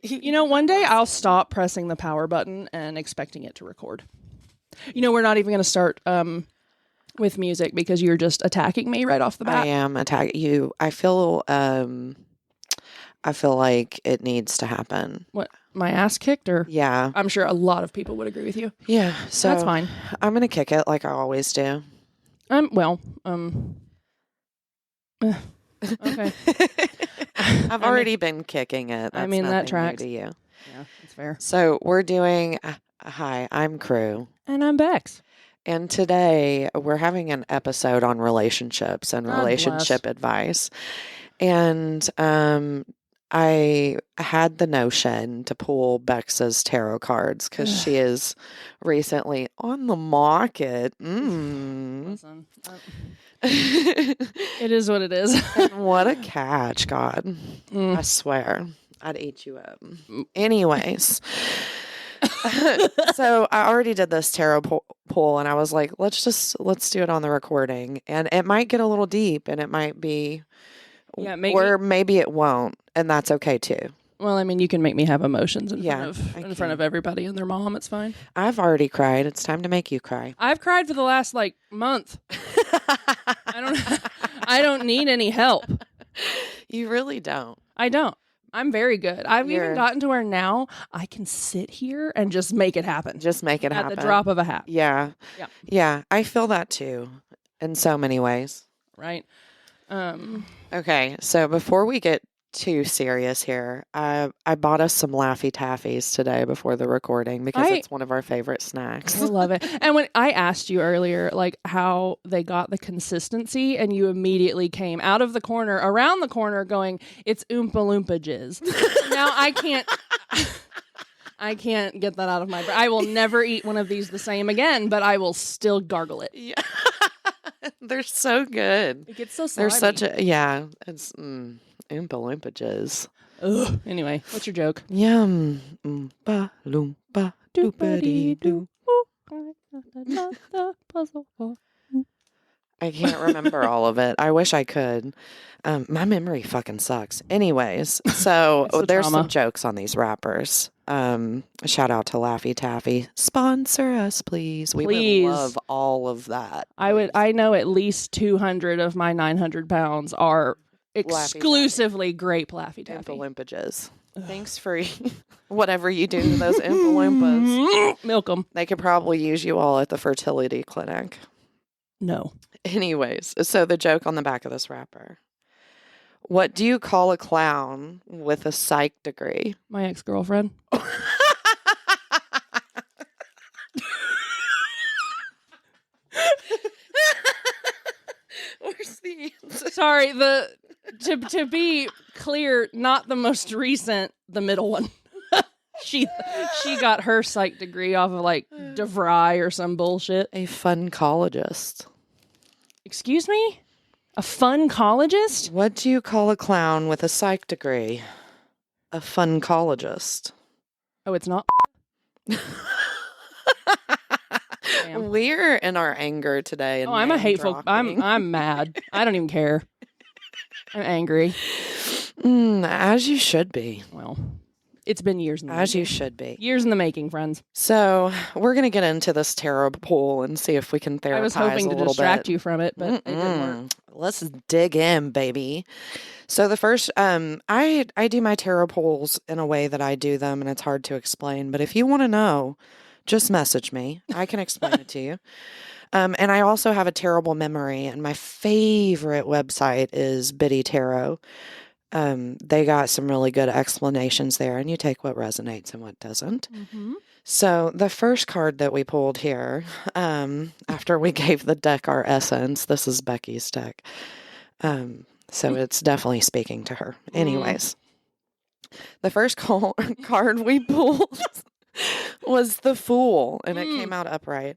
You know, one day I'll stop pressing the power button and expecting it to record. You know, we're not even going to start with music because you're just attacking me right off the bat. I am attacking you. I feel like it needs to happen. What, my ass kicked? Or Yeah. I'm sure a lot of people would agree with you. Yeah. So that's fine. I'm going to kick it like I always do. Okay. I've already been kicking it. That's that tracks. New to you. Yeah, that's fair. So we're doing, hi, I'm Kru. And I'm Bex. And today we're having an episode on relationships and relationship advice. And I had the notion to pull Bex's tarot cards because she is recently on the market. Listen, it is what it is. And what a catch, God. I swear. I'd eat you up. Anyways. So I already did this tarot pull and I was like, let's do it on the recording. And it might get a little deep and it might be, or maybe it won't. And that's okay too. Well, I mean, you can make me have emotions in front of everybody and their mom. It's fine. I've already cried. It's time to make you cry. I've cried for the last month. I don't need any help. You really don't. I don't. I'm very good. I've even gotten to where now I can sit here and just make it happen. Just make it happen. At the drop of a hat. Yeah. Yeah. I feel that too in so many ways. Right. Okay. So before we get too serious here, I bought us some Laffy Taffies today before the recording because it's one of our favorite snacks. I love it. And when I asked you earlier, how they got the consistency, and you immediately came out of the corner, around the corner, going, "It's Oompa Loompa jizz." Now I can't get that out of my brain. I will never eat one of these the same again, but I will still gargle it. Yeah. They're so good. It gets so slimy. They're such a it's Oompa Loompa jizz. Ugh. Anyway, what's your joke? Yum. Oompa Loompa doopity-doo. I can't remember all of it. I wish I could. My memory fucking sucks. Anyways, so there's some jokes on these wrappers. Shout out to Laffy Taffy. Sponsor us, please. We would love all of that. Please. I know at least 200 of my 900 pounds are exclusively grape Laffy Taffy. Oompa Loompa jizz. Thanks for whatever you do to those Oompa Loompas. Milk them. They could probably use you all at the fertility clinic. No. Anyways, so the joke on the back of this wrapper. What do you call a clown with a psych degree? My ex-girlfriend. Where's the answer? Sorry, to be clear, not the most recent, the middle one. She got her psych degree off of DeVry or some bullshit. A funcologist. Excuse me? A funcologist? What do you call a clown with a psych degree? A funcologist. Oh, it's not. We're in our anger today. And I'm a hateful. I'm mad. I don't even care. I'm angry. As you should be. Well, it's been years in the As making. you should be. Years in the making, friends. So we're going to get into this tarot pool and see if we can therapize a little bit. I was hoping to distract you from it, but it didn't work. Let's dig in, baby. So the first, I do my tarot pools in a way that I do them, and it's hard to explain. But if you want to know, just message me. I can explain it to you. And I also have a terrible memory, and my favorite website is Biddy Tarot. They got some really good explanations there, and you take what resonates and what doesn't. Mm-hmm. So the first card that we pulled here, after we gave the deck our essence, this is Becky's deck. So it's definitely speaking to her. Anyways, the first card we pulled was the Fool, and it came out upright.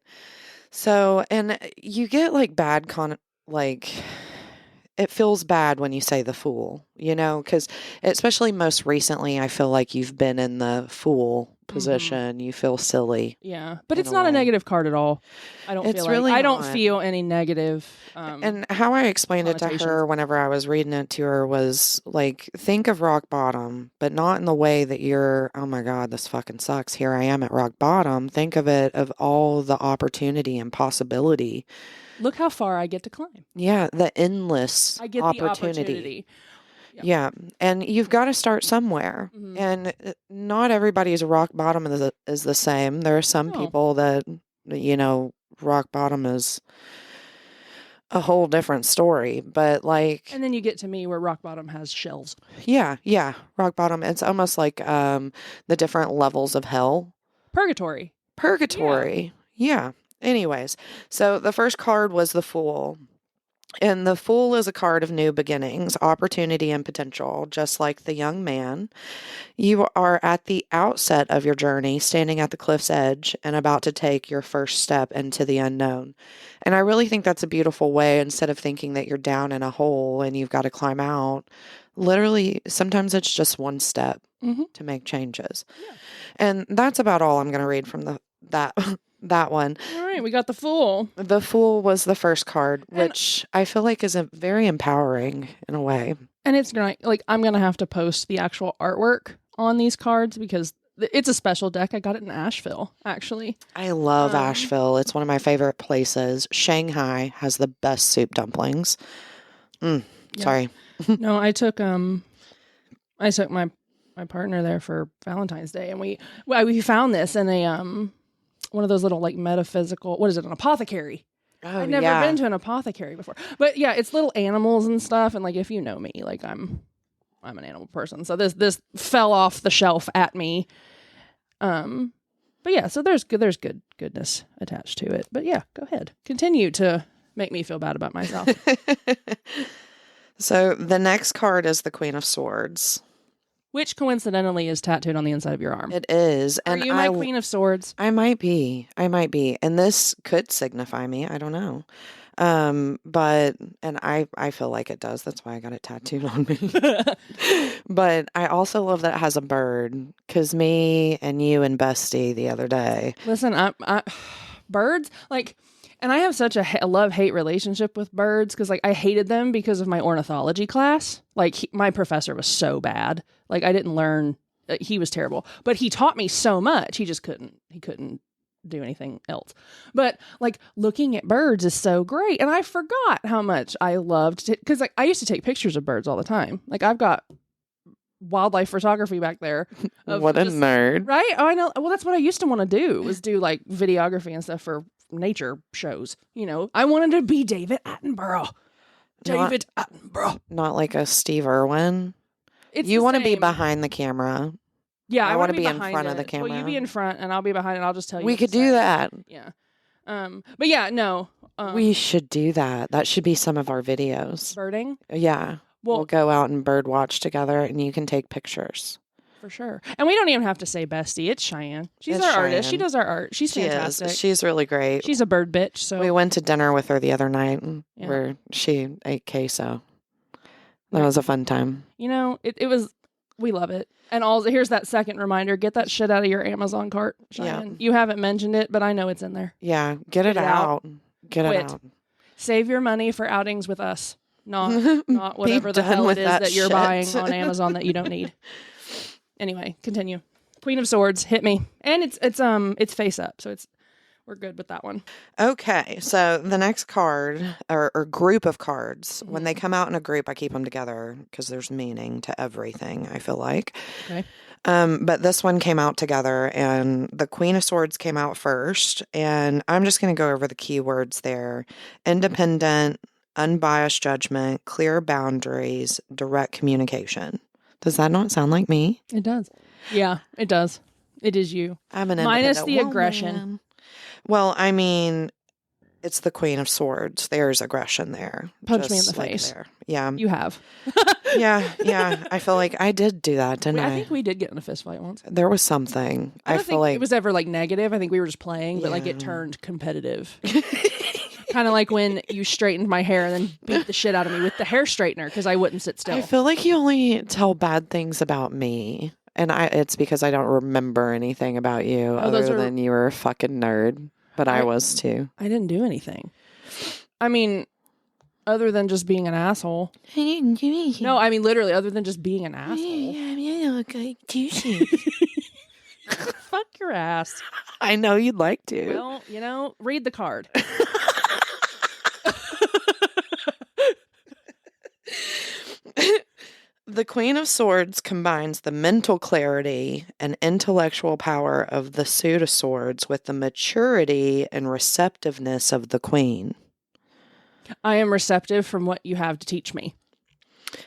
So, and you get bad it feels bad when you say the Fool, because especially most recently, I feel like you've been in the Fool position. You feel silly. Yeah, but in it's a not a way. negative card at all. I don't It's feel really like I don't not. feel any negative. And how I explained it to connotations. her whenever I was reading it to her was like, think of rock bottom, but not in the way that you're, oh my God, this fucking sucks. Here I am at rock bottom. Think of it of all the opportunity and possibility. Look how far I get to climb. Yeah, the endless I get the opportunity. Yeah. And you've got to start somewhere. Mhm. And not everybody's rock bottom is the same. There are some No. people that, rock bottom is a whole different story. But like, And then you get to me where rock bottom has shelves. yeah, rock bottom. It's almost like the different levels of hell. Purgatory. Yeah. Anyways, so the first card was the Fool. And the Fool is a card of new beginnings, opportunity, and potential. Just like the young man, you are at the outset of your journey, standing at the cliff's edge and about to take your first step into the unknown. And I really think that's a beautiful way, instead of thinking that you're down in a hole and you've got to climb out. Literally, sometimes it's just one step to make changes. Yeah. And that's about all I'm going to read from that one. All right, we got the Fool. The Fool was the first card, which I feel like is very empowering in a way. And it's great. Like, I'm going to have to post the actual artwork on these cards because it's a special deck. I got it in Asheville, actually. I love Asheville. It's one of my favorite places. Shanghai has the best soup dumplings. Sorry. No, I took my partner there for Valentine's Day, and we found this in a one of those little like metaphysical, what is it, an apothecary. Oh, I've never been to an apothecary before. But yeah, it's little animals and stuff, and like if you know me, like I'm an animal person. So this fell off the shelf at me. But yeah, so there's goodness attached to it. But yeah, go ahead. Continue to make me feel bad about myself. So the next card is the Queen of Swords. Which coincidentally is tattooed on the inside of your arm. It is. Are you my Queen of Swords? I might be. And this could signify me. I don't know. But I feel like it does. That's why I got it tattooed on me. But I also love that it has a bird, because me and you and Bestie the other day. Listen, I birds, like, and I have such a love-hate relationship with birds, because like I hated them because of my ornithology class. Like my professor was so bad. Like I didn't learn. He was terrible, but he taught me so much. He just couldn't do anything else. But like looking at birds is so great, and I forgot how much I loved it, because like I used to take pictures of birds all the time. Like I've got wildlife photography back there. What a nerd. Right? Oh, I know. Well, that's what I used to want to do, was do like videography and stuff for nature shows. I wanted to be David Attenborough. Not like a Steve Irwin. You want to be behind the camera. Yeah, I want to be in behind front of the it. camera. Well, you be in front and I'll be behind and I'll just tell you. We could do that. Yeah. But yeah, no. We should do that. That should be some of our videos. Birding? Yeah. We'll go out and bird watch together, and you can take pictures. For sure. And we don't even have to say Bestie. It's Cheyenne. She's our artist. She does our art. She's fantastic. She's really great. She's a bird bitch. So we went to dinner with her the other night where she ate queso. That was a fun time. It was, we love it. And here's that second reminder. Get that shit out of your Amazon cart, Cheyenne. Yeah. You haven't mentioned it, but I know it's in there. Yeah. Get it out. Get it out. Save your money for outings with us. Not whatever the hell it is that you're buying on Amazon that you don't need. Anyway, continue. Queen of Swords, hit me. And it's face up, so we're good with that one. Okay, so the next card or group of cards, when they come out in a group, I keep them together because there's meaning to everything, I feel like. Okay. But this one came out together, and the Queen of Swords came out first, and I'm just going to go over the keywords there. Independent, unbiased judgment, clear boundaries, direct communication. Does that not sound like me? It does. Yeah, it does. It is you. I'm an minus the aggression. Well, I mean, it's the Queen of Swords. There's aggression there. Punch me in the face. There. Yeah. You have. Yeah. I feel like I did do that, didn't I? I think we did get in a fist fight once. There was something. I don't think it was ever like negative. I think we were just playing, but like it turned competitive. Kind of like when you straightened my hair and then beat the shit out of me with the hair straightener because I wouldn't sit still. I feel like you only tell bad things about me. And it's because I don't remember anything about you other than you were a fucking nerd. But I was too. I didn't do anything. I mean, other than just being an asshole. I didn't do anything. No, I mean literally other than just being an asshole. Fuck your ass. I know you'd like to. Well, read the card. The Queen of Swords combines the mental clarity and intellectual power of the Suit of Swords with the maturity and receptiveness of the Queen. I am receptive from what you have to teach me.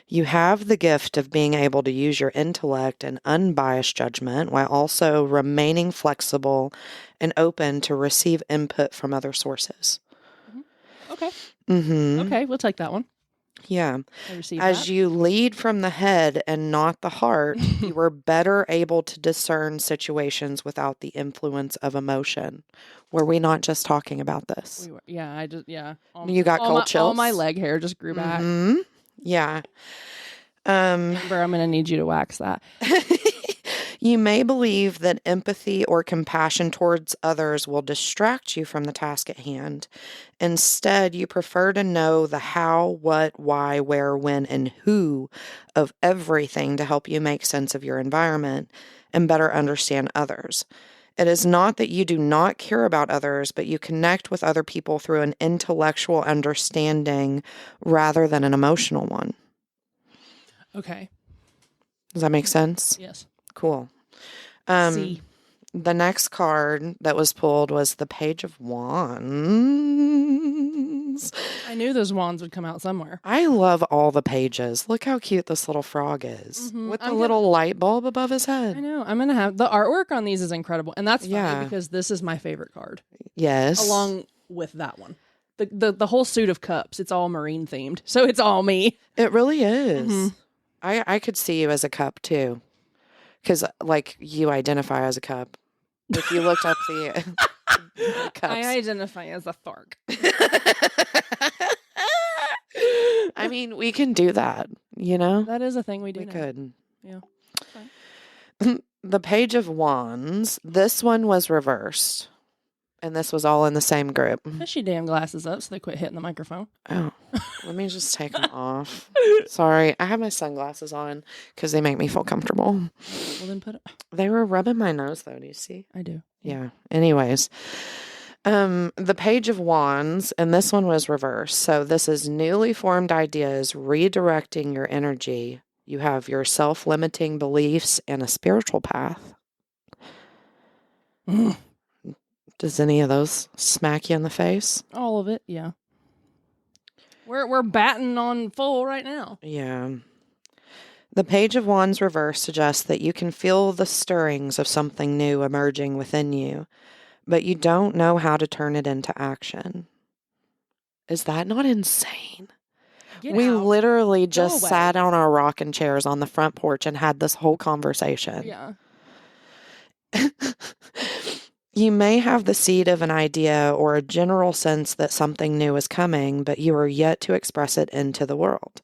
You have the gift of being able to use your intellect and unbiased judgment while also remaining flexible and open to receive input from other sources. Okay. Mm-hmm. Okay, we'll take that one. Yeah. As you lead from the head and not the heart, you are better able to discern situations without the influence of emotion. Were we not just talking about this? Yeah. You got cold chills? All my leg hair just grew back. Mm-hmm. Yeah. Amber, I'm going to need you to wax that. You may believe that empathy or compassion towards others will distract you from the task at hand. Instead, you prefer to know the how, what, why, where, when, and who of everything to help you make sense of your environment and better understand others. It is not that you do not care about others, but you connect with other people through an intellectual understanding rather than an emotional one. Okay. Does that make sense? Yes. Cool. C. The next card that was pulled was the Page of Wands. I knew those wands would come out somewhere. I love all the pages. Look how cute this little frog is with the little light bulb above his head. I know. I'm going to have the artwork on these is incredible. And that's funny because this is my favorite card. Yes. Along with that one. The whole suit of cups, it's all marine themed. So it's all me. It really is. Mm-hmm. I could see you as a cup too. Because, like, you identify as a cup. If you looked up the cups. I identify as a thark. I mean, we can do that, you know? That is a thing we do. We could. Yeah. The Page of Wands. This one was reversed. And this was all in the same group. Push your damn glasses up so they quit hitting the microphone. Oh, let me just take them off. Sorry, I have my sunglasses on because they make me feel comfortable. Well, then put it. They were rubbing my nose, though. Do you see? I do. Yeah. Anyways, the Page of Wands, and this one was reversed. So this is newly formed ideas redirecting your energy. You have your self-limiting beliefs and a spiritual path. Does any of those smack you in the face? All of it, yeah. We're batting on full right now. Yeah. The Page of Wands reverse suggests that you can feel the stirrings of something new emerging within you, but you don't know how to turn it into action. Is that not insane? We literally just sat on our rocking chairs on the front porch and had this whole conversation. Yeah. You may have the seed of an idea or a general sense that something new is coming, but you are yet to express it into the world.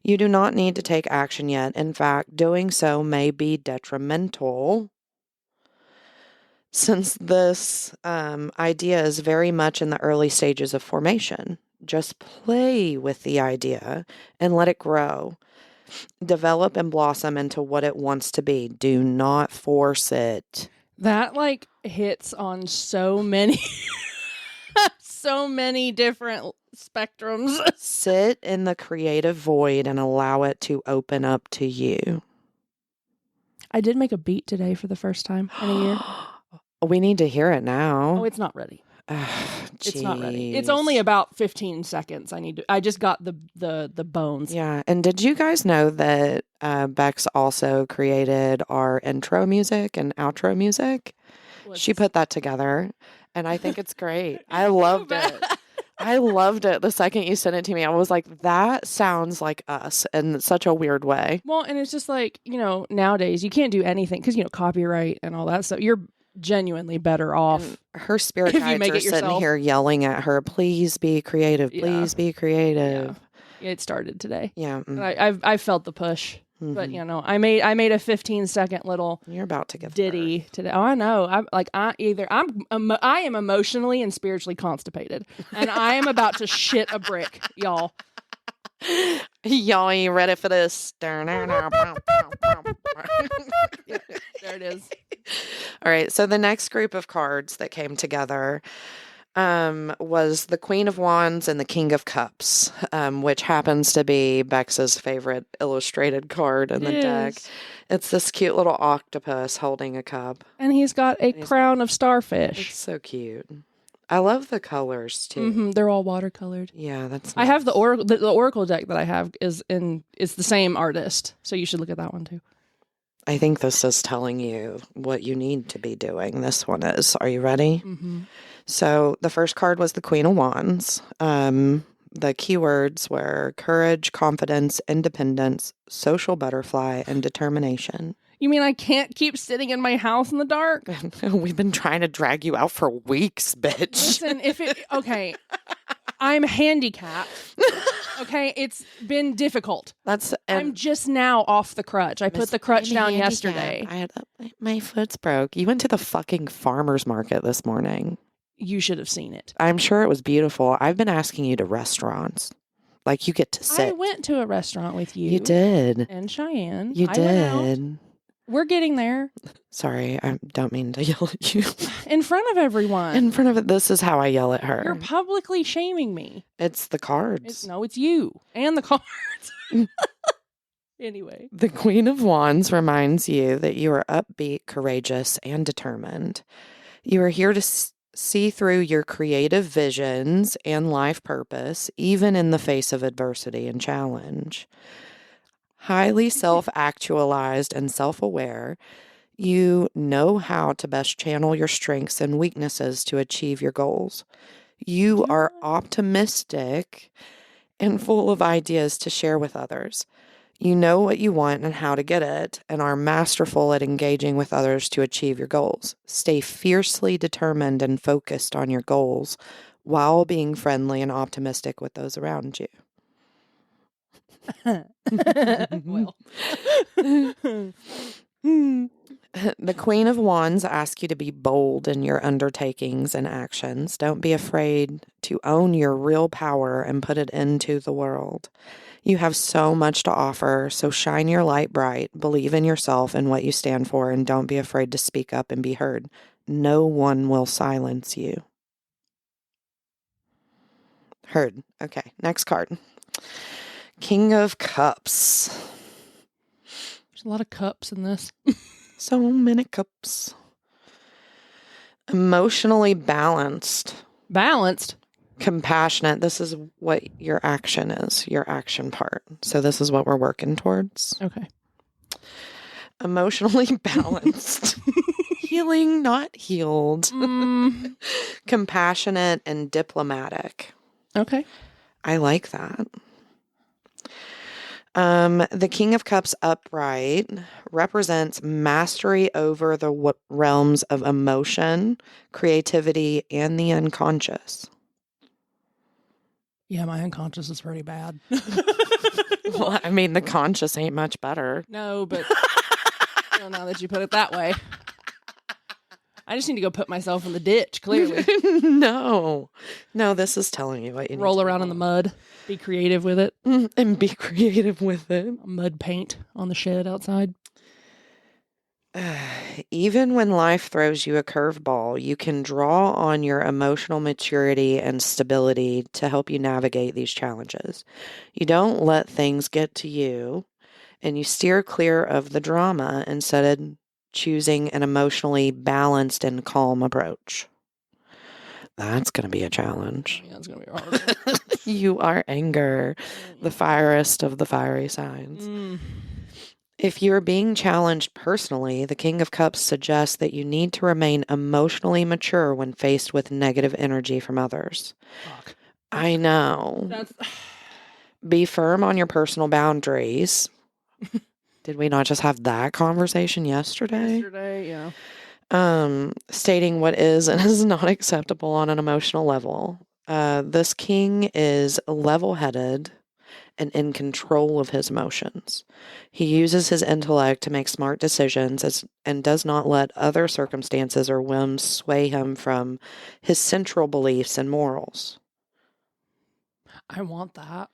You do not need to take action yet. In fact, doing so may be detrimental since this idea is very much in the early stages of formation. Just play with the idea and let it grow. Develop and blossom into what it wants to be. Do not force it. That hits on so many different spectrums. Sit in the creative void and allow it to open up to you. I did make a beat today for the first time in a year. We need to hear it now. Oh, it's not ready. It's not ready. It's only about 15 seconds. I just got the bones. Yeah. And did you guys know that Bex also created our intro music and outro music? She put that together, and I think it's great. I loved it. I loved it. The second you sent it to me, I was like, that sounds like us in such a weird way. Well, and it's just nowadays you can't do anything because, copyright and all that stuff. You're genuinely better off. And her spirit guides are sitting here yelling at her, please be creative. Please be creative. Yeah. It started today. Yeah. And I felt the push. But I made a 15-second little You're about to give ditty today. Oh, I know. I am emotionally and spiritually constipated, and I am about to shit a brick, y'all. Y'all ain't ready for this. Yeah, there it is. All right. So the next group of cards that came together was the Queen of Wands and the King of Cups, which happens to be Bex's favorite illustrated card in the deck. It's this cute little octopus holding a cup. And he's got a crown of starfish. It's so cute. I love the colors too. They're all watercolored. Yeah, that's I nice. have the Oracle deck that I have is the same artist, so you should look at that one too. I think this is telling you what you need to be doing. This one is. Are you ready? Mm-hmm. So the first card was the Queen of Wands. The keywords were courage, confidence, independence, social butterfly, and determination. You mean I can't keep sitting in my house in the dark? We've been trying to drag you out for weeks, bitch. Listen, okay, I'm handicapped. Okay, it's been difficult. I'm just now off the crutch. I put the crutch down yesterday. My foot's broke. You went to the fucking farmer's market this morning. You should have seen it. I'm sure it was beautiful. I've been asking you to restaurants. Like, you get to sit. I went to a restaurant with you. You did. And Cheyenne. You did. We're getting there. Sorry, I don't mean to yell at you. In front of everyone. In front of it. This is how I yell at her. You're publicly shaming me. It's the cards. It's you and the cards. Anyway. The Queen of Wands reminds you that you are upbeat, courageous, and determined. You are here to see through your creative visions and life purpose, even in the face of adversity and challenge. Highly self-actualized and self-aware, you know how to best channel your strengths and weaknesses to achieve your goals. You are optimistic and full of ideas to share with others. You know what you want and how to get it, and are masterful at engaging with others to achieve your goals. Stay fiercely determined and focused on your goals while being friendly and optimistic with those around you. Well. The Queen of Wands asks you to be bold in your undertakings and actions. Don't be afraid to own your real power and put it into the world. You have so much to offer, so shine your light bright. Believe in yourself and what you stand for, and don't be afraid to speak up and be heard. No one will silence you. Heard. Okay, next card. King of Cups. There's a lot of cups in this. So many cups. Emotionally balanced. Balanced? Compassionate. This is what your action is, your action part. So this is what we're working towards. Okay. Emotionally balanced. Healing, not healed. Compassionate and diplomatic. Okay. I like that. The King of Cups upright represents mastery over the realms of emotion, creativity, and the unconscious. Yeah, my unconscious is pretty bad. Well, I mean, the conscious ain't much better. No, but well, now that you put it that way. I just need to go put myself in the ditch, clearly. No, this is telling you what you need roll to around in the mud. Be creative with it. And be creative with it. Mud paint on the shed outside. Even when life throws you a curveball, you can draw on your emotional maturity and stability to help you navigate these challenges. You don't let things get to you, and you steer clear of the drama instead of choosing an emotionally balanced and calm approach. That's going to be a challenge. Yeah, it's going to be hard. You are anger, the fierest of the fiery signs. If you are being challenged personally, the King of Cups suggests that you need to remain emotionally mature when faced with negative energy from others. Fuck. I know. That's... Be firm on your personal boundaries. Did we not just have that conversation yesterday? Yeah. Stating what is and is not acceptable on an emotional level. This king is level-headed and in control of his emotions. He uses his intellect to make smart decisions and does not let other circumstances or whims sway him from his central beliefs and morals. I want that.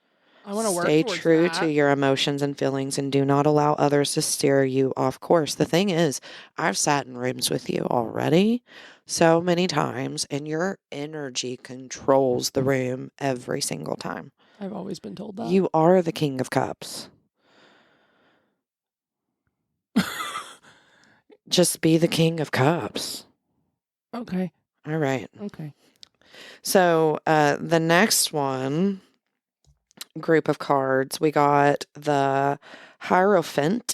I want to work Stay towards true that. to your emotions and feelings and do not allow others to steer you off course. The thing is, I've sat in rooms with you already so many times, and your energy controls the room every single time. I've always been told that. You are the King of Cups. Just be the King of Cups. Okay. All right. Okay. So the next one group of cards, we got the Hierophant,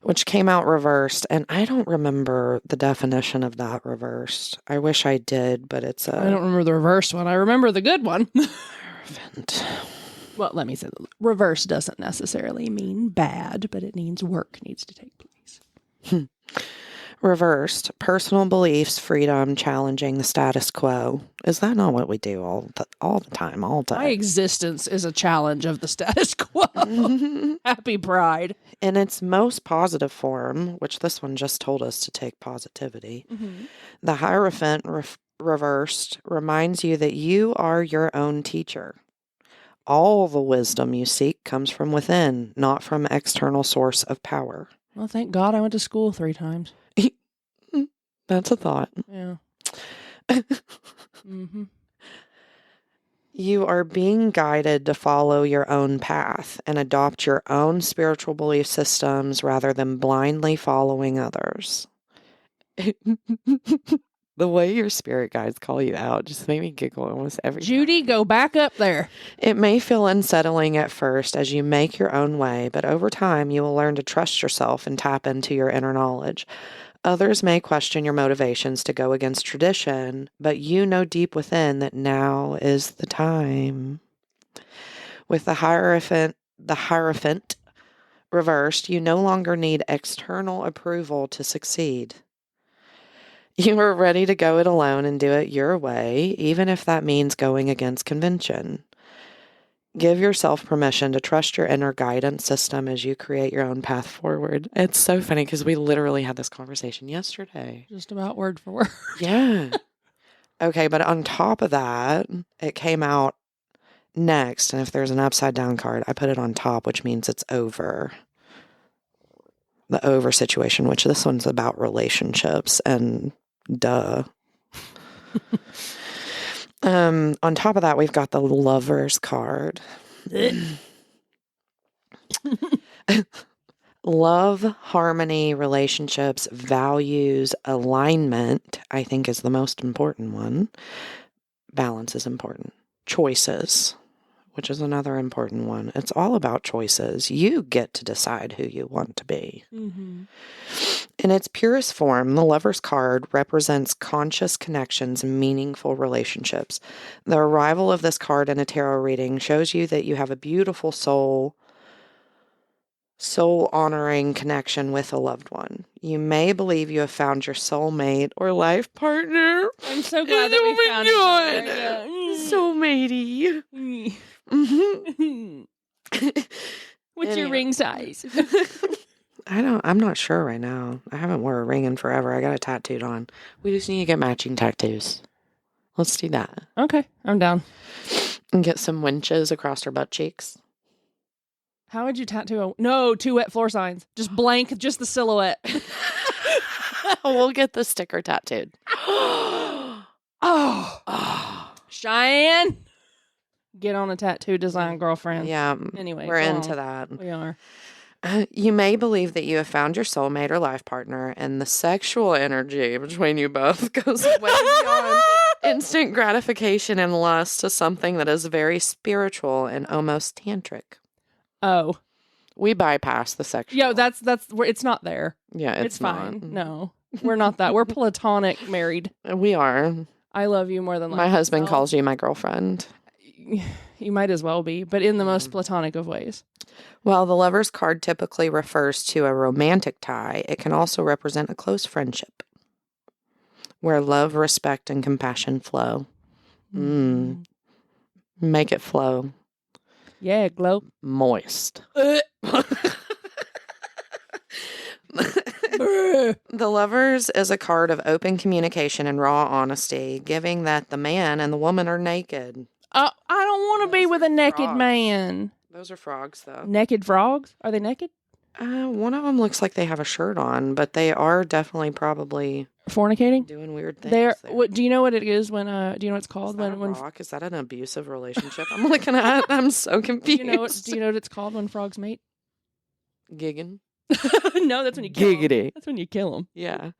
which came out reversed, and I don't remember the definition of that reversed. I wish I did, but it's I don't remember the reverse one. I remember the good one. Hierophant. Well, let me say that reverse doesn't necessarily mean bad, but it means work needs to take place. Reversed, personal beliefs, freedom, challenging the status quo. Is that not what we do all the time, all day? My existence is a challenge of the status quo. Happy Pride. In its most positive form, which this one just told us to take positivity, the Hierophant reversed reminds you that you are your own teacher. All the wisdom you seek comes from within, not from external source of power. Well, thank God I went to school 3 times. That's a thought. Yeah. You are being guided to follow your own path and adopt your own spiritual belief systems rather than blindly following others. The way your spirit guides call you out just made me giggle almost every time. Judy, go back up there. It may feel unsettling at first as you make your own way, but over time you will learn to trust yourself and tap into your inner knowledge. Others may question your motivations to go against tradition, but you know deep within that now is the time. With the Hierophant reversed, you no longer need external approval to succeed. You are ready to go it alone and do it your way, even if that means going against convention. Give yourself permission to trust your inner guidance system as you create your own path forward. It's so funny because we literally had this conversation yesterday. Just about word for word. Yeah. Okay, but on top of that, it came out next, and if there's an upside down card, I put it on top, which means it's over. The over situation, which this one's about relationships, and duh. On top of that, we've got the Lovers card. Love, harmony, relationships, values, alignment, I think is the most important one. Balance is important. Choices, which is another important one. It's all about choices. You get to decide who you want to be. In its purest form, the Lover's card represents conscious connections and meaningful relationships. The arrival of this card in a tarot reading shows you that you have a beautiful soul-honoring connection with a loved one. You may believe you have found your soulmate or life partner. I'm so glad that we found each other. Soulmatey. What's your ring size? I'm not sure right now. I haven't worn a ring in forever. I got it tattooed on. We just need to get matching tattoos. Let's do that. Okay, I'm down. And get some winches across our butt cheeks. How would you tattoo No, 2 wet floor signs. Just blank, just the silhouette. We'll get the sticker tattooed. Cheyenne. Get on a tattoo design, girlfriend. Yeah. Anyway, we're into that. We are. You may believe that you have found your soulmate or life partner, and the sexual energy between you both goes way beyond instant gratification and lust to something that is very spiritual and almost tantric. Oh. We bypass the sexual. Yo, that's it's not there. Yeah, it's fine. No. We're not that. We're platonic married. We are. I love you more than my husband calls you my girlfriend. You might as well be, but in the most platonic of ways. While the Lover's card typically refers to a romantic tie, it can also represent a close friendship where love, respect, and compassion flow. Make it flow. Yeah, glow. Moist. The Lovers is a card of open communication and raw honesty, giving that the man and the woman are naked. I don't want to be with a naked frogs. man. Those are frogs, though. Naked frogs? Are they naked? One of them looks like they have a shirt on, but they are definitely probably fornicating, doing weird things. They're. What do you know what it is when? Do you know what it's called when? Rock? Is that an abusive relationship I'm looking at? I'm so confused. Do you know what it's called when frogs mate? Gigging. No, that's when you kill Giggity. them. That's when you kill them. Yeah.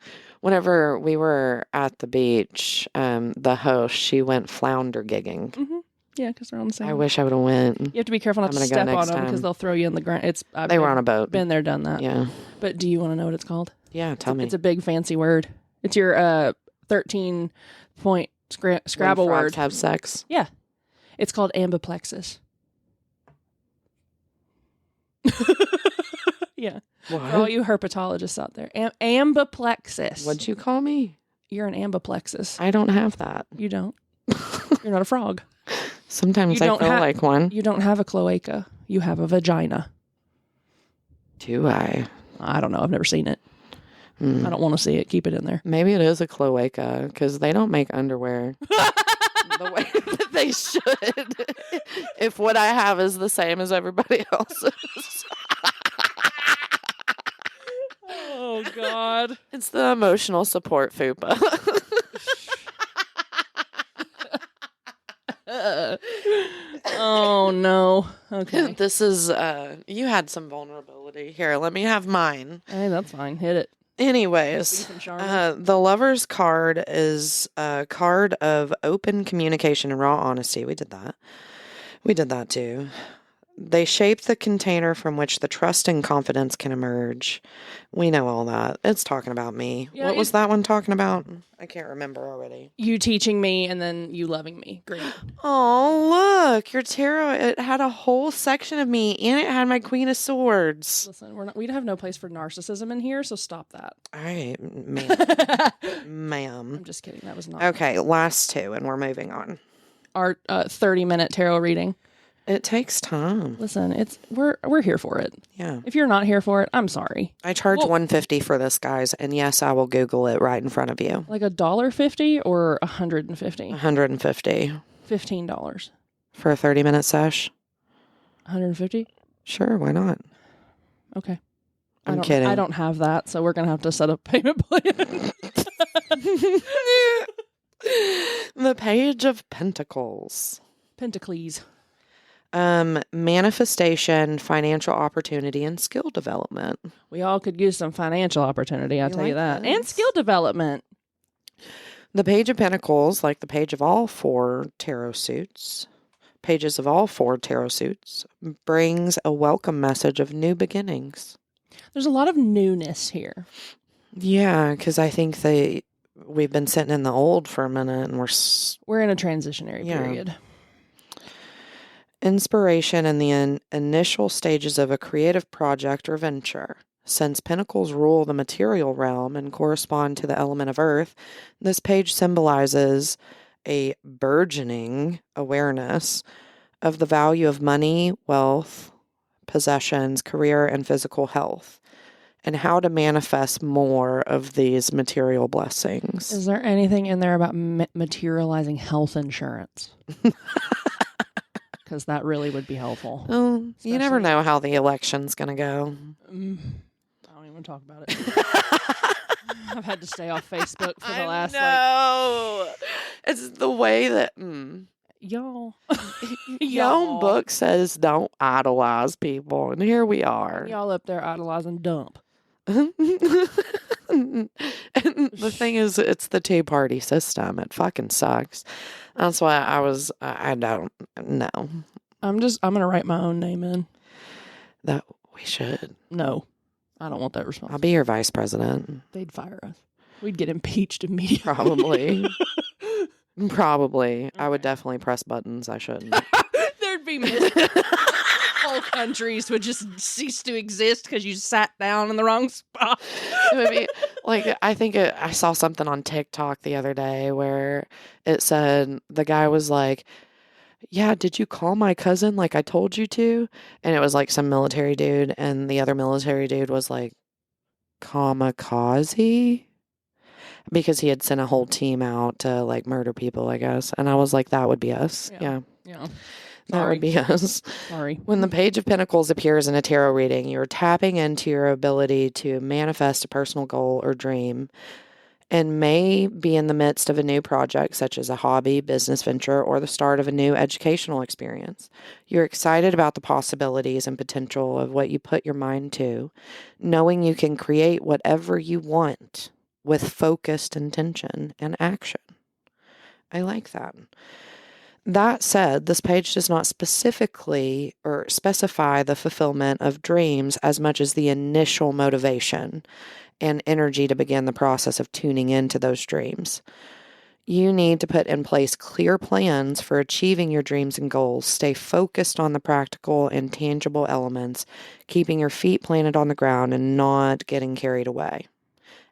Whenever we were at the beach, the host, she went flounder gigging. Mm-hmm. Yeah, because they're on the same. I wish I would have went. You have to be careful not to step on them because they'll throw you in the ground. They were on a boat. Been there, done that. Yeah. But do you want to know what it's called? Yeah, tell me. It's a big fancy word. It's your 13-point Scrabble when word. Frogs have sex. Yeah. It's called ambiplexus. Yeah. What? For all you herpetologists out there. Ambiplexus. What'd you call me? You're an ambiplexus. I don't have that. You don't. You're not a frog. Sometimes I feel like one. You don't have a cloaca. You have a vagina. Do I? I don't know. I've never seen it. I don't want to see it. Keep it in there. Maybe it is a cloaca because they don't make underwear the way that they should. If what I have is the same as everybody else's. Oh, God. It's the emotional support fupa. Oh, no. Okay. This is, you had some vulnerability. Here, let me have mine. Hey, that's fine. Hit it. Anyways, the Lover's card is a card of open communication and raw honesty. We did that. We did that too. They shape the container from which the trust and confidence can emerge. We know all that. It's talking about me. Yeah, what was that one talking about? I can't remember already. You teaching me and then you loving me. Great. Oh, look. Your tarot, it had a whole section of me and it had my Queen of Swords. Listen, we have no place for narcissism in here, so stop that. All right, ma'am. Ma'am. I'm just kidding. That was not. Okay, last two and we're moving on. Our 30-minute tarot reading. It takes time. Listen, we're here for it. Yeah. If you're not here for it, I'm sorry. I charge $150 for this, guys, and yes, I will Google it right in front of you. Like $1.50 or $150? $150. $15 For a 30-minute sesh? $150? Sure, why not? Okay. I'm kidding. I don't have that, so we're gonna have to set up a payment plan. The Page of Pentacles. Pentacles. Manifestation, financial opportunity, and skill development. We all could use some financial opportunity, I'll tell you that. And skill development. The Page of Pentacles, like the page of all four tarot suits, pages of all four tarot suits, brings a welcome message of new beginnings. There's a lot of newness here. Yeah, because I think we've been sitting in the old for a minute, and we're in a transitionary period. Inspiration in the initial stages of a creative project or venture. Since pentacles rule the material realm and correspond to the element of earth, this page symbolizes a burgeoning awareness of the value of money, wealth, possessions, career, and physical health, and how to manifest more of these material blessings. Is there anything in there about materializing health insurance? Because that really would be helpful. Oh, you never know how the election's going to go. I don't even want to talk about it. I've had to stay off Facebook for the last. No, it's the way that y'all. Your own book says don't idolize people, and here we are. Y'all up there idolizing dump. And the thing is, it's the two-party system. It fucking sucks. That's why I don't know. I'm going to write my own name in. That we should. No, I don't want that responsibility. I'll be your vice president. They'd fire us. We'd get impeached immediately. Probably. Probably. Okay. I would definitely press buttons I shouldn't. There'd be whole countries would just cease to exist because you sat down in the wrong spot. It would be like, I saw something on TikTok the other day where it said, the guy was like, yeah, did you call my cousin like I told you to? And it was like some military dude, and the other military dude was like, kamikaze? Because he had sent a whole team out to like murder people, I guess. And I was like, that would be us. Yeah. Yeah. That would be us. Sorry. When the Page of Pentacles appears in a tarot reading, you're tapping into your ability to manifest a personal goal or dream and may be in the midst of a new project, such as a hobby, business venture, or the start of a new educational experience. You're excited about the possibilities and potential of what you put your mind to, knowing you can create whatever you want with focused intention and action. I like that. That said, this page does not specifically or specify the fulfillment of dreams as much as the initial motivation and energy to begin the process of tuning into those dreams. You need to put in place clear plans for achieving your dreams and goals. Stay focused on the practical and tangible elements, keeping your feet planted on the ground and not getting carried away.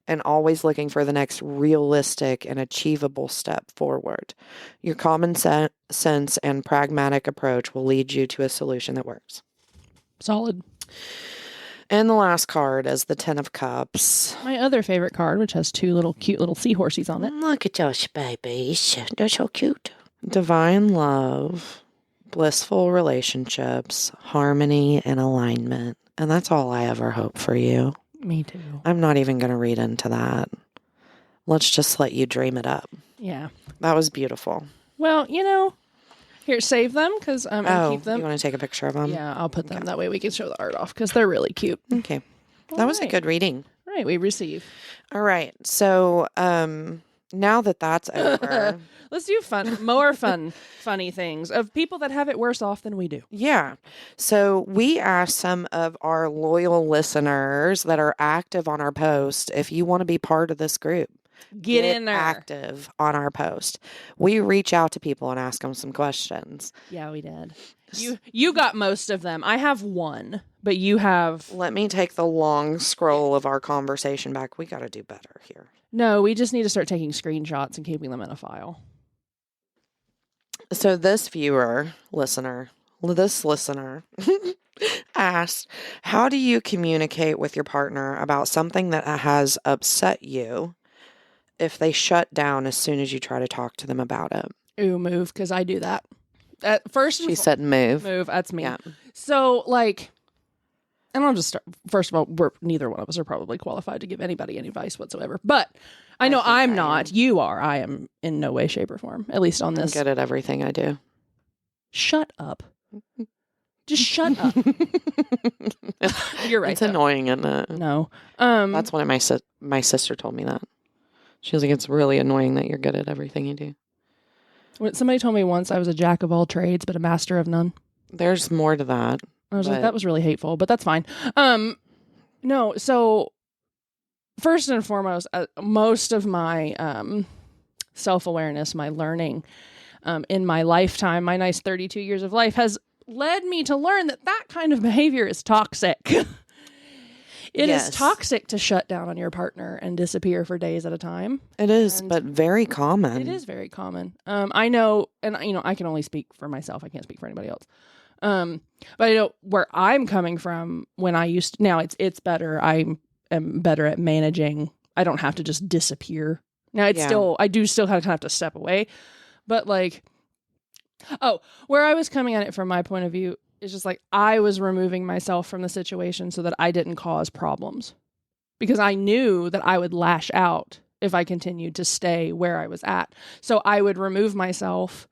And always looking for the next realistic and achievable step forward. Your common sense and pragmatic approach will lead you to a solution that works. Solid. And the last card is the Ten of Cups. My other favorite card, which has two little cute little seahorses on it. Look at those babies. They're so cute. Divine love, blissful relationships, harmony, and alignment. And that's all I ever hope for you. Me too. I'm not even going to read into that. Let's just let you dream it up. Yeah. That was beautiful. Well, here, save them because and keep them. You want to take a picture of them? Yeah, I'll put them. Okay. That way we can show the art off because they're really cute. Okay. That was a good reading. Right, we receive. All right. So now that that's over. Let's do more funny things of people that have it worse off than we do. Yeah. So we asked some of our loyal listeners that are active on our post, if you want to be part of this group, get in there. Active on our post. We reach out to people and ask them some questions. Yeah, we did. You got most of them. I have one, but you have... Let me take the long scroll of our conversation back. We got to do better here. No, we just need to start taking screenshots and keeping them in a file. So this listener asked, how do you communicate with your partner about something that has upset you if they shut down as soon as you try to talk to them about it? Ooh, move, because I do that. She said move. Move, that's me. Yeah. So, and I'll just start. First of all, neither one of us are probably qualified to give anybody any advice whatsoever. But I know I'm not. You are. I am in no way, shape, or form. At least on this. I'm good at everything I do. Shut up. Just shut up. You're right. It's annoying, isn't it? No. That's one of my sister told me that. She was like, it's really annoying that you're good at everything you do. Somebody told me once I was a jack of all trades, but a master of none. There's more to that. I was like, that was really hateful, but that's fine. No, so first and foremost, most of my self-awareness, my learning in my lifetime, my nice 32 years of life, has led me to learn that kind of behavior is toxic. It is toxic to shut down on your partner and disappear for days at a time. It is, but very common. It is very common. I know, and I can only speak for myself. I can't speak for anybody else. But I know where I'm coming from when I used to, now it's better. I am better at managing. I don't have to just disappear. Now I do still kind of have to step away, but where I was coming at it from my point of view is just I was removing myself from the situation so that I didn't cause problems because I knew that I would lash out if I continued to stay where I was at. So I would remove myself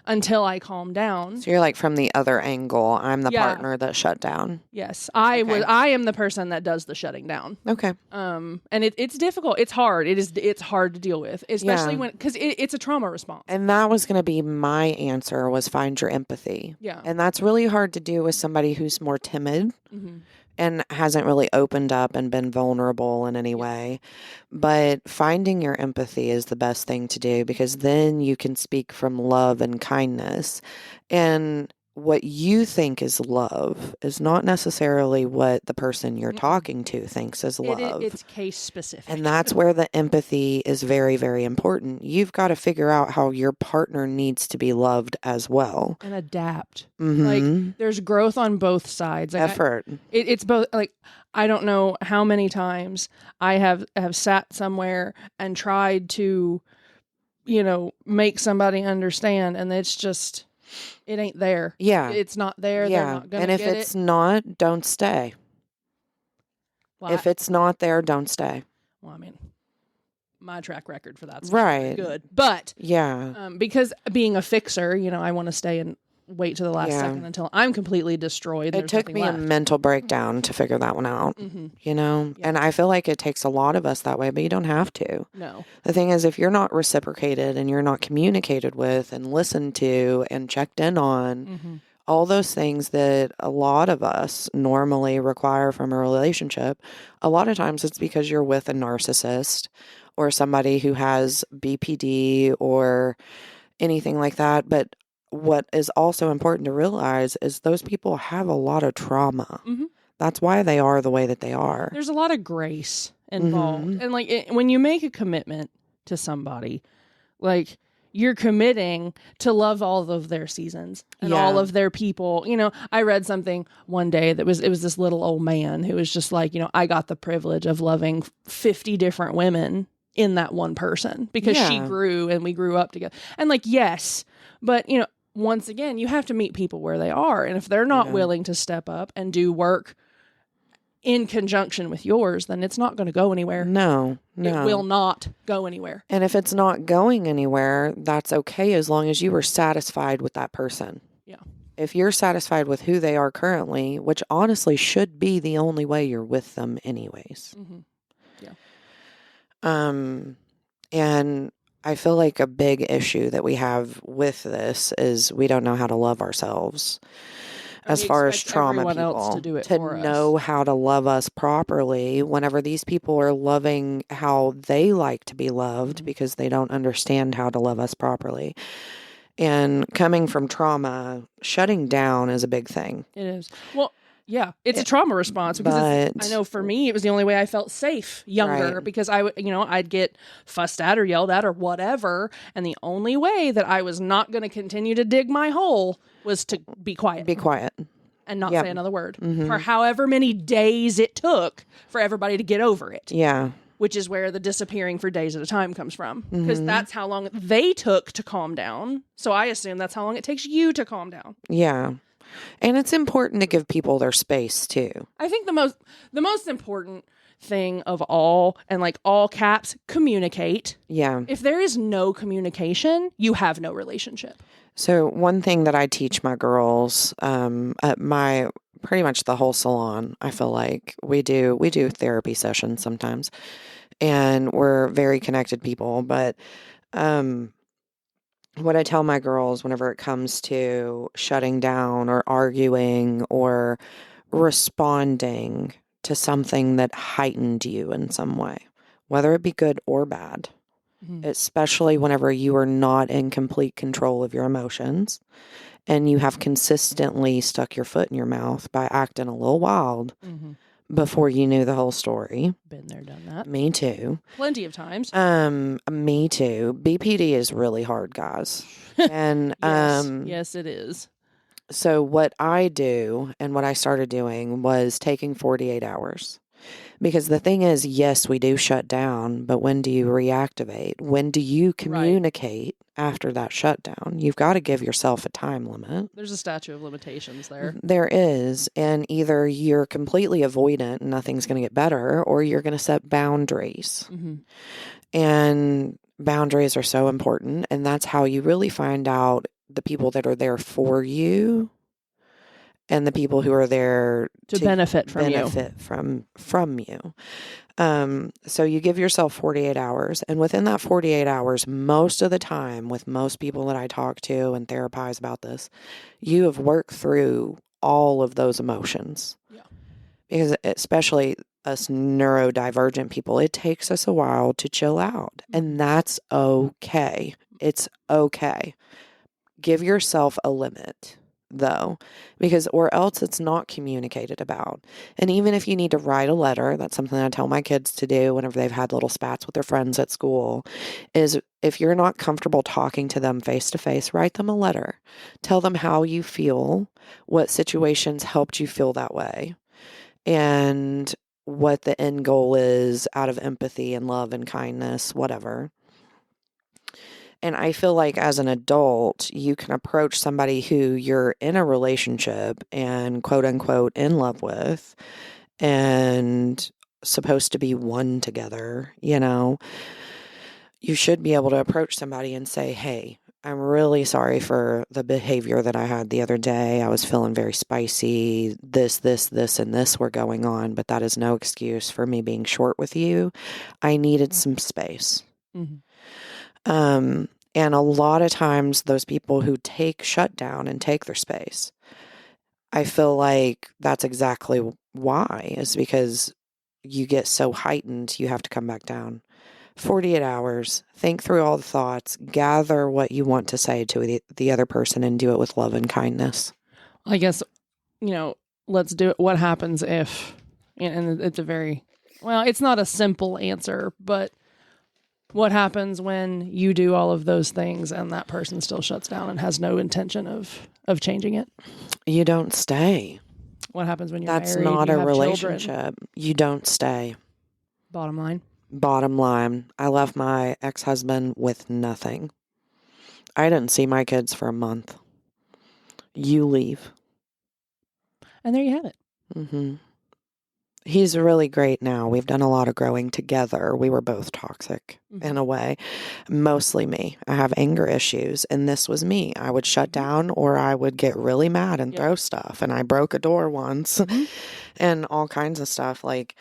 until I calmed down. So you're from the other angle. I'm the partner that shut down. Yes. I am the person that does the shutting down. Okay. And it's difficult. It's hard. It's hard to deal with, especially because it's a trauma response. And that was going to be my answer, was find your empathy. Yeah. And that's really hard to do with somebody who's more timid. Mm-hmm. And hasn't really opened up and been vulnerable in any way. But finding your empathy is the best thing to do, because then you can speak from love and kindness. And what you think is love is not necessarily what the person you're talking to thinks is love. It's case specific. And that's where the empathy is very, very important. You've got to figure out how your partner needs to be loved as well. And adapt. Mm-hmm. Like, there's growth on both sides. Like, Effort. It's both. Like, I don't know how many times I have sat somewhere and tried to, make somebody understand, and it's just, it ain't there. Yeah. It's not there. Yeah. They're not going to get get it. And if it's not, don't stay. Well, if it's not there, don't stay. Well, I mean, my track record for that's right. Good. But yeah, because being a fixer, I want to stay and wait to the last second until I'm completely destroyed. It took me left. a mental breakdown to figure that one out, Yeah. And I feel like it takes a lot of us that way, but you don't have to. No. The thing is, if you're not reciprocated and you're not communicated with and listened to and checked in on, all those things that a lot of us normally require from a relationship, a lot of times it's because you're with a narcissist or somebody who has BPD or anything like that. But what is also important to realize is those people have a lot of trauma. That's why they are the way that they are. There's a lot of grace involved. And like when you make a commitment to somebody, like you're committing to love all of their seasons and all of their people. I read something one day that it was this little old man who was just like, I got the privilege of loving 50 different women in that one person because she grew and we grew up together. And like, yes, but once again, you have to meet people where they are. And if they're not willing to step up and do work in conjunction with yours, then it's not going to go anywhere. No. It will not go anywhere. And if it's not going anywhere, that's okay as long as you were satisfied with that person. Yeah. If you're satisfied with who they are currently, which honestly should be the only way you're with them anyways. Yeah. And I feel like a big issue that we have with this is we don't know how to love ourselves. As far as trauma people, else to do it to for know us. how to love us properly whenever these people are loving how they like to be loved because they don't understand how to love us properly. And coming from trauma, shutting down is a big thing. It is. Well, yeah, it's a trauma response because I know for me, it was the only way I felt safe younger because I'd get fussed at or yelled at or whatever. And the only way that I was not going to continue to dig my hole was to be quiet. Be quiet. And not say another word for however many days it took for everybody to get over it. Yeah. Which is where the disappearing for days at a time comes from. Because that's how long they took to calm down. So I assume that's how long it takes you to calm down. Yeah. And it's important to give people their space too. I think the most important thing of all, and like all caps, communicate. Yeah. If there is no communication, you have no relationship. So one thing that I teach my girls at my pretty much the whole salon, I feel like we do therapy sessions sometimes, and we're very connected people. But what I tell my girls whenever it comes to shutting down or arguing or responding to something that heightened you in some way, whether it be good or bad, especially whenever you are not in complete control of your emotions and you have consistently stuck your foot in your mouth by acting a little wild before you knew the whole story. Been there, done that. Me too. Plenty of times. Me too. BPD is really hard, guys. And yes, it is. So what I do and what I started doing was taking 48 hours. Because the thing is, yes, we do shut down, but when do you reactivate? When do you communicate after that shutdown? You've got to give yourself a time limit. There's a statute of limitations there. There is. And either you're completely avoidant and nothing's going to get better, or you're going to set boundaries. And boundaries are so important. And that's how you really find out the people that are there for you and the people who are there to benefit from you. So you give yourself 48 hours. And within that 48 hours, most of the time, with most people that I talk to and therapize about this, you have worked through all of those emotions. Yeah. Because especially us neurodivergent people, it takes us a while to chill out. And that's okay. It's okay. Give yourself a limit. though, because or else it's not communicated about. And even if you need to write a letter, that's something I tell my kids to do whenever they've had little spats with their friends at school, is if you're not comfortable talking to them face to face, write them a letter. Tell them how you feel, what situations helped you feel that way, and what the end goal is out of empathy and love and kindness, whatever. And I feel like as an adult, you can approach somebody who you're in a relationship and quote unquote in love with and supposed to be one together, you know. You should be able to approach somebody and say, hey, I'm really sorry for the behavior that I had the other day. I was feeling very spicy. This, and this were going on, but that is no excuse for me being short with you. I needed some space. Mm-hmm. And a lot of times those people who shut down and take their space, I feel like that's exactly why, is because you get so heightened, you have to come back down. 48 hours, think through all the thoughts, gather what you want to say to the other person and do it with love and kindness. I guess, let's do it. What happens if, and it's it's not a simple answer, but what happens when you do all of those things and that person still shuts down and has no intention of changing it? You don't stay. What happens when you're That's married? not you a have relationship. Children? You don't stay. Bottom line. Bottom line, I left my ex-husband with nothing. I didn't see my kids for a month. You leave. And there you have it. Mm-hmm. He's really great now. We've done a lot of growing together. We were both toxic in a way. Mostly me. I have anger issues, and this was me. I would shut down or I would get really mad and throw stuff. And I broke a door once and all kinds of stuff. Like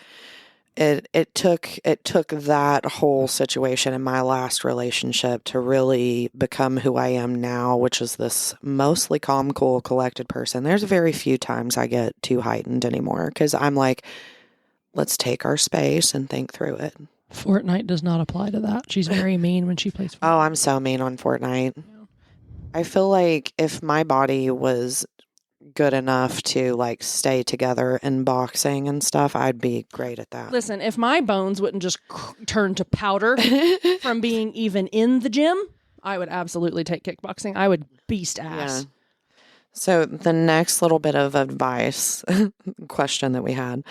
it took that whole situation in my last relationship to really become who I am now, which is this mostly calm, cool, collected person. There's very few times I get too heightened anymore because I'm like, let's take our space and think through it. Fortnite does not apply to that. She's very mean when she plays Fortnite. Oh, I'm so mean on Fortnite. Yeah. I feel like if my body was good enough to like stay together in boxing and stuff, I'd be great at that. Listen, if my bones wouldn't just turn to powder from being even in the gym, I would absolutely take kickboxing. I would beast ass. Yeah. So the next little bit of advice question that we had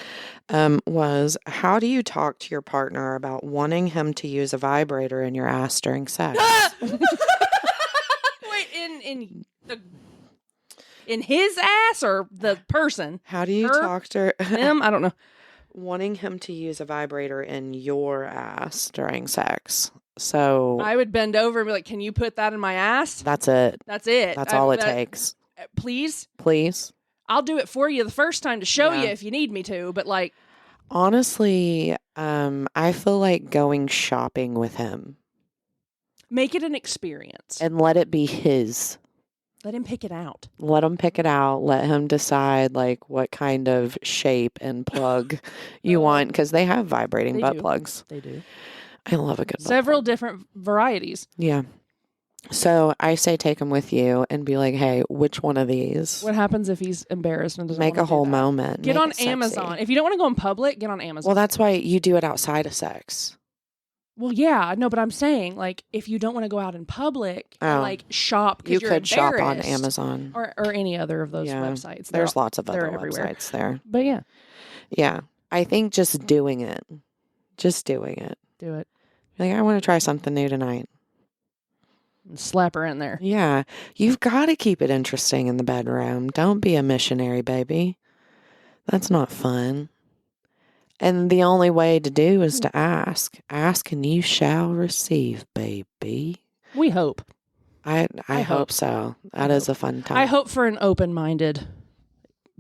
was, how do you talk to your partner about wanting him to use a vibrator in your ass during sex? Wait, in his ass or the person? How do you talk to him? I don't know. Wanting him to use a vibrator in your ass during sex. So I would bend over and be like, "Can you put that in my ass?" That's it. That's it. That's all it takes. Please? Please. I'll do it for you the first time to show you if you need me to, but like... Honestly, I feel like going shopping with him. Make it an experience. And let it be his. Let him pick it out. Let him pick it out. Let him decide like what kind of shape and plug you want, because they have vibrating butt plugs. They do. I love a good butt Several plug. different varieties. Yeah. So I say take him with you and be like, hey, which one of these? What happens if he's embarrassed and doesn't Make a whole moment. Get on Amazon. If you don't want to go in public, get on Amazon. Well, that's why you do it outside of sex. Well, yeah, no, but I'm saying, like, if you don't want to go out in public, like, shop because you're embarrassed. You could shop on Amazon. Or any other of those websites. There's lots of other websites there. But yeah. Yeah. I think just doing it. Just doing it. Do it. Like, I want to try something new tonight. And slap her in there. Yeah. You've got to keep it interesting in the bedroom. Don't be a missionary, baby. That's not fun. And the only way to do is to ask. Ask and you shall receive, baby. We hope. I hope so. That is a fun time. I hope for an open-minded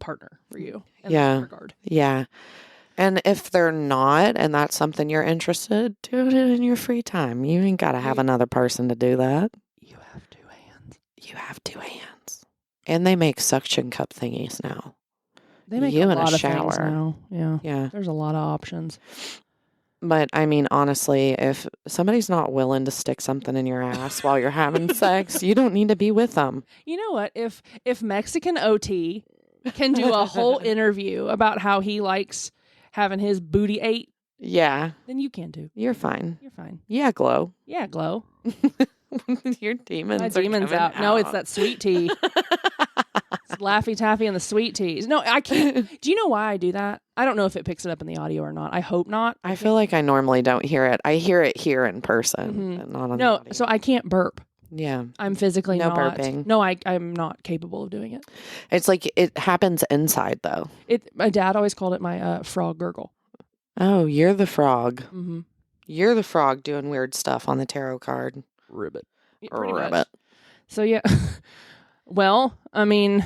partner for you in that regard. Yeah. And if they're not, and that's something you're interested, do it in your free time. You ain't got to have another person to do that. You have 2 hands. You have 2 hands. And they make suction cup thingies now. They make a lot of things now. Yeah. There's a lot of options. But I mean, honestly, if somebody's not willing to stick something in your ass while you're having sex, you don't need to be with them. You know what? If Mexican OT can do a whole interview about how he likes having his booty ate, Yeah, then you can too. you're fine. You're fine. Yeah, Glow. Yeah, Glow. Your demons My are demon's coming out. No, it's that sweet tea. It's Laffy Taffy and the sweet teas. No, I can't. Do you know why I do that? I don't know if it picks it up in the audio or not. I hope not. I feel like I normally don't hear it. I hear it here in person, but not on the audio. So I can't burp. Yeah. I'm physically No not. burping. No, I'm not capable of doing it. It's like it happens inside, though. My dad always called it my frog gurgle. Oh, you're the frog. Mm-hmm. You're the frog doing weird stuff on the tarot card. Ribbit. Yeah, Ribbit. much. So, yeah. Well, I mean...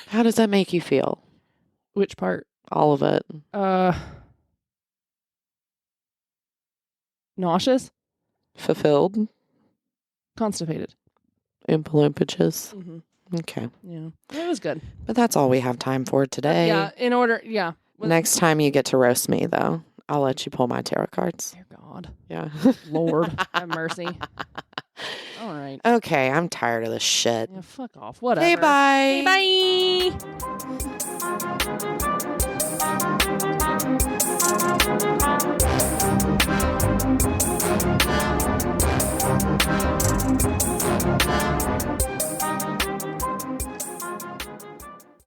How does that make you feel? Which part? All of it. Nauseous? Fulfilled? Constipated. Oompa Loompaches? Mm-hmm. Okay. Yeah. It was good. But that's all we have time for today. Yeah. Next time you get to roast me, though, I'll let you pull my tarot cards. Dear God. Yeah. Lord, have mercy. All right. Okay, I'm tired of this shit. Yeah, fuck off. Whatever. Okay, bye. Okay, bye.